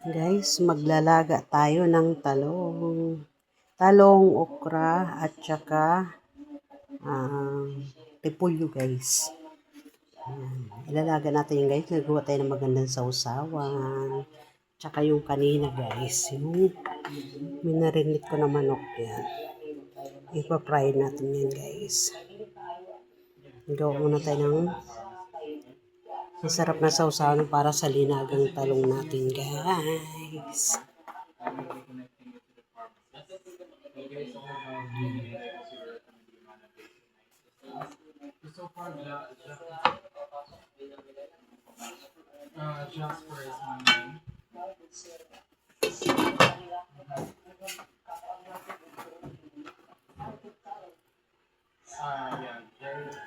Guys, maglalaga tayo ng talong, okra, at saka repolyo guys. Ilalaga natin yung guys, nagawa tayo ng magandang sausawan. Tsaka yung kanina guys, yung minarinate ko na manok yan. Ipa-fry natin yan guys. Gawa muna tayo ng masarap na sausawan para sa linagang talong natin guys. So far, Jasper is my name. Yeah, Jasper.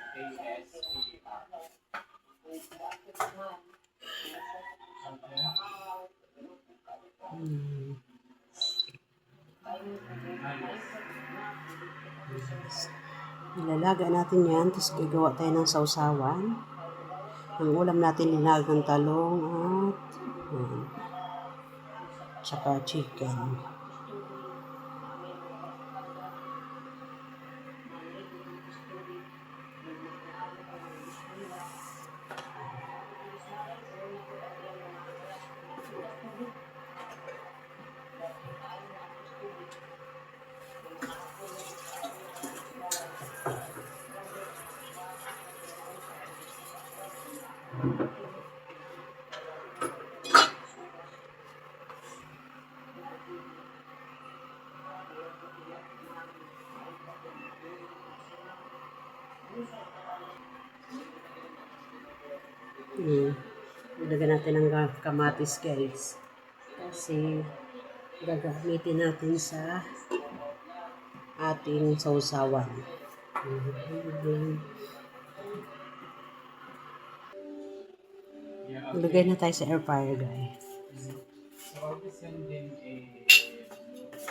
Ilalaga natin yan, tapos gagawa tayo ng sausawan. Ang ulam natin, linagang talong at tsaka chicken. Ilagyan natin ng kamatis guys. Kasi gagamitin natin sa ating sausawan. Ilagay na tayo sa air fryer guys. So I'll be sending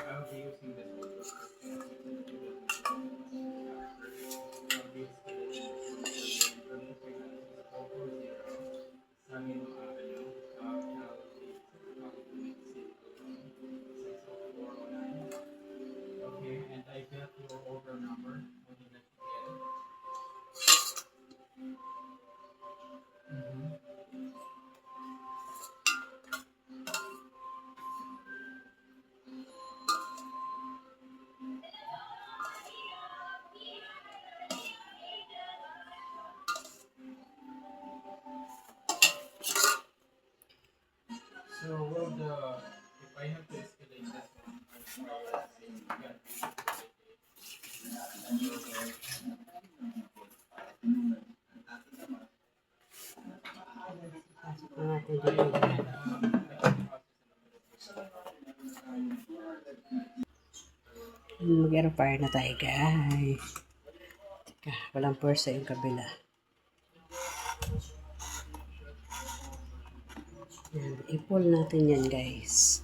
I'll be using this. Okay, and I got your order number when you get it. So will if I have to escalate this Mag-air fryer na tayo guys. Teka, walang pwersa yung kabila. Yan, i-pull natin yan guys.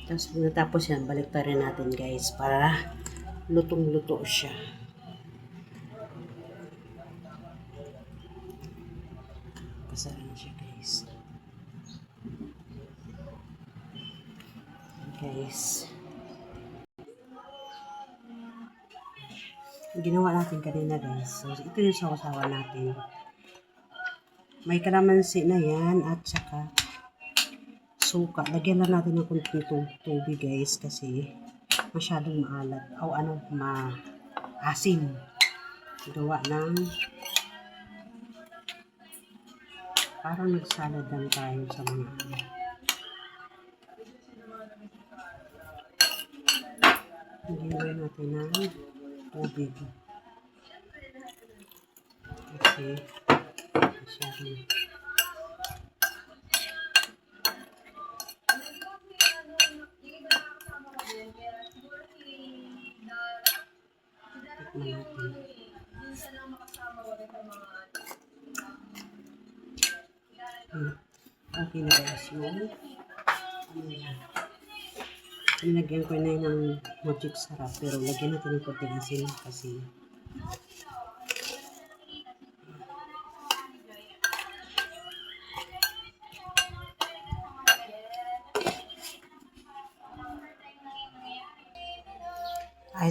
Tapos natapos yan, balik pa rin natin guys para lutong-luto siya. Pasaran siya guys. Ginawa natin kanina guys. So ito yung sausawa natin. May kalamansi na yan at saka suka. Lagyan lang natin ng kunting tubig guys kasi masyadong maalat o maasim. Gawa ng parang nagsalad lang tayo sa mga Lagyan natin ng tubig. Kasi masyadong okay na guys yung nilagyan ko na ng magic sarap pero lagyan natin ng konting asin kasi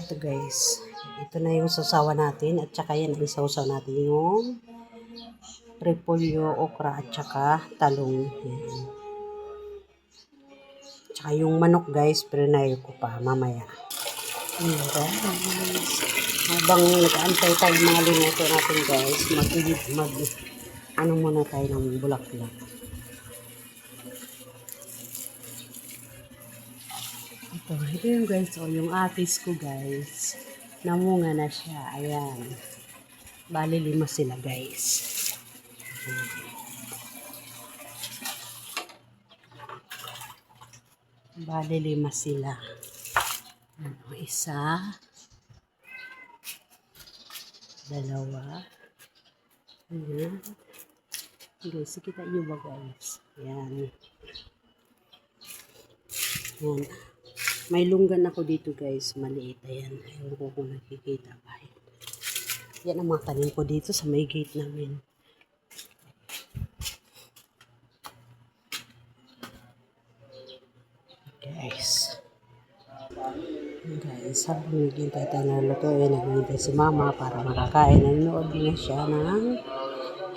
ito guys. Ito na yung sausawa natin at saka yan ang sausaw natin yung repolyo, okra at saka talong. Yan. Tsaka yung manok guys, prinayo ko pa mamaya. Ayan guys. Habang nag-aantay tayo mga linuto natin guys, ano muna tayo ng bulaklak. Ito yung guys, yung atis ko guys. Namunga na siya. Ayan. Bali 5 sila guys. Bali 5 sila. Ano, 1, 2. Ayan. Guys, kita nyo ba guys? Ayan. Ayan. May lunggan ako dito guys, maliit. Ayan, ayaw ko kung nakikita ba. Yan ang mga tanim ko dito sa may gate namin. Guys, habang naghintay tayo na lutuin, naghintay si mama para makakain. Nanonood din siya ng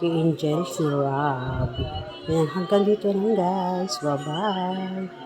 K-Angels ni Rob. Yan, hanggang dito lang guys. Bye-bye.